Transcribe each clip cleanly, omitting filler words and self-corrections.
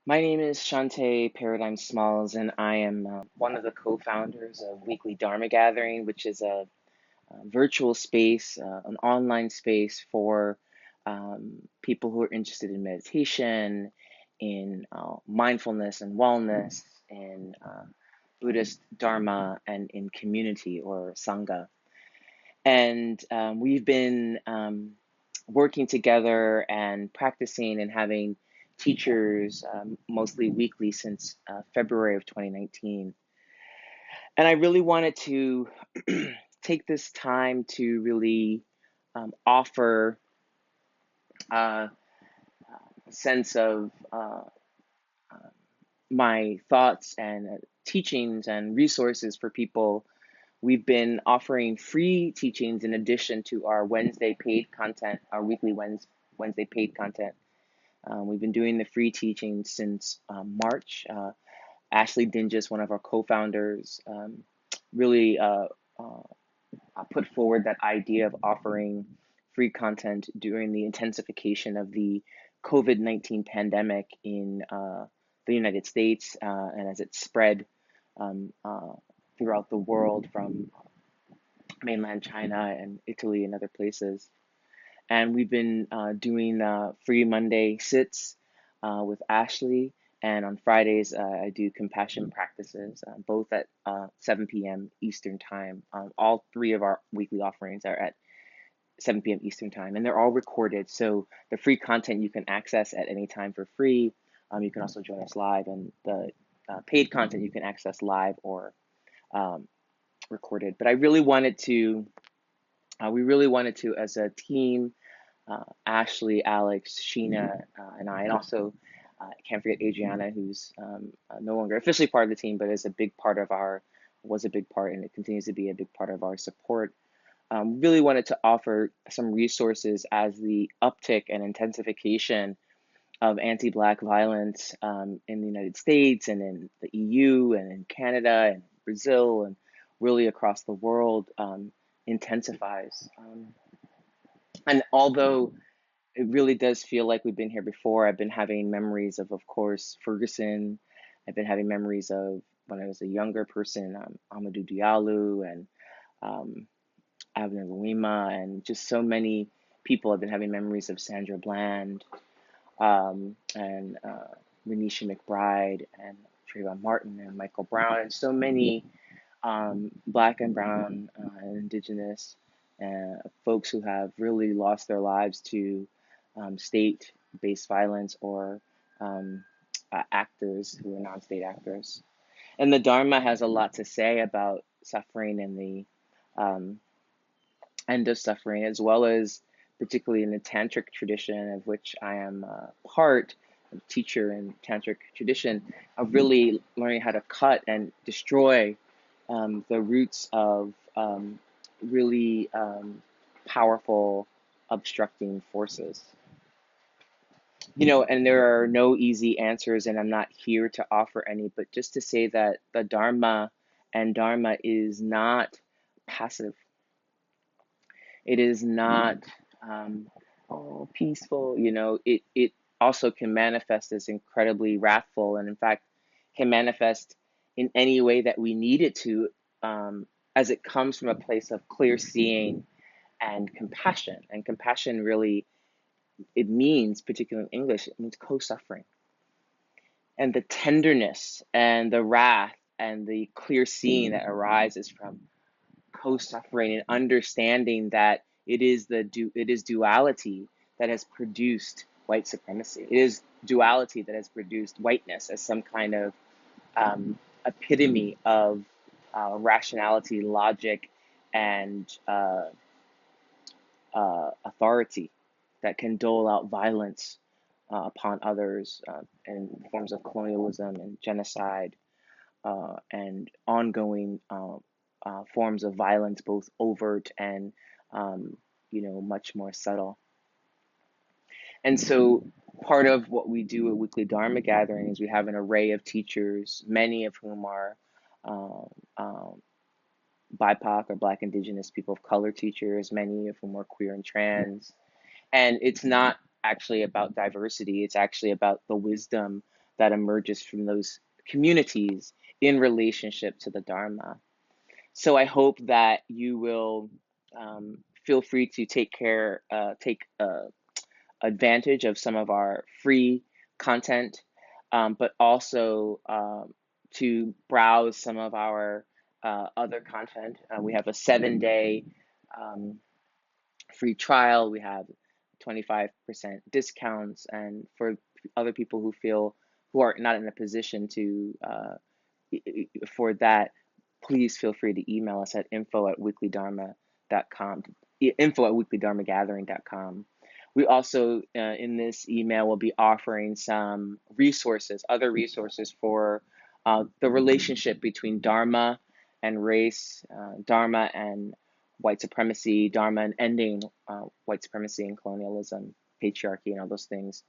My name is Shante Paradigm Smalls, and I am one of the co-founders of Weekly Dharma Gathering, which is a virtual space, an online space for people who are interested in meditation, in mindfulness and wellness, in Buddhist Dharma, and in community or Sangha. And we've been working together and practicing and having teachers mostly weekly since February of 2019. And I really wanted to take this time to really offer a sense of my thoughts and teachings and resources for people. We've been offering free teachings in addition to our Wednesday paid content, our weekly Wednesday paid content. We've been doing the free teaching since March. Ashley Dinges, one of our co-founders, really put forward that idea of offering free content during the intensification of the COVID-19 pandemic in the United States and as it spread um, uh, throughout the world from mainland China and Italy and other places. And we've been doing free Monday sits with Ashley. And on Fridays, I do compassion practices, both at 7 p.m. Eastern Time. All three of our weekly offerings are at 7 p.m. Eastern Time, and they're all recorded. So the free content you can access at any time for free. You can also join us live, and the paid content you can access live or um, recorded. But I really wanted to, we really wanted to, as a team, Ashley, Alex, Sheena, and I, and also I can't forget Adriana, who's no longer officially part of the team, but is a big part of our, was a big part, and it continues to be a big part of our support. Really wanted to offer some resources as the uptick and intensification of anti-Black violence in the United States and in the EU and in Canada and Brazil and really across the world intensifies. And although it really does feel like we've been here before, I've been having memories of course, Ferguson. I've been having memories of when I was a younger person, Amadou Diallo and um, Abner Louima, and just so many people. I've been having memories of Sandra Bland and Renisha McBride and Trayvon Martin and Michael Brown, and so many Black and Brown and Indigenous folks who have really lost their lives to state-based violence or um, actors who are non-state actors. And the Dharma has a lot to say about suffering and the um, end of suffering, as well as particularly in the tantric tradition of which I am part, a teacher in tantric tradition, of really learning how to cut and destroy the roots of really powerful obstructing forces. And there are no easy answers, and I'm not here to offer any, but just to say that the Dharma and Dharma is not passive. It is not peaceful. It also can manifest as incredibly wrathful, and in fact, can manifest in any way that we need it to, as it comes from a place of clear seeing and compassion. And compassion really, it means, particularly in English, it means co-suffering. And the tenderness and the wrath and the clear seeing that arises from co-suffering and understanding that it is duality that has produced white supremacy. It is duality that has produced whiteness as some kind of epitome of rationality, logic, and authority that can dole out violence upon others in forms of colonialism and genocide and ongoing forms of violence, both overt and much more subtle. And so part of what we do at Weekly Dharma Gathering is we have an array of teachers, many of whom are um, um, BIPOC or Black, Indigenous, people of color teachers, many of whom are queer and trans. And it's not actually about diversity, it's actually about the wisdom that emerges from those communities in relationship to the Dharma. So I hope that you will feel free to take advantage of some of our free content, but also to browse some of our other content. We have a 7-day um, free trial. We have 25% discounts, and for other people who are not in a position to afford that, please feel free to email us at info@weeklydharma.com, info@weeklydharmagathering.com. We also, in this email, will be offering some resources, other resources for the relationship between Dharma and race, Dharma and white supremacy, Dharma and ending white supremacy and colonialism, patriarchy, and all those things.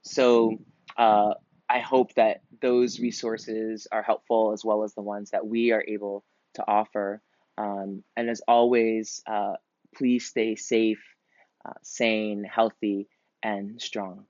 So uh, I hope that those resources are helpful, as well as the ones that we are able to offer. And as always, please stay safe, sane, healthy, and strong.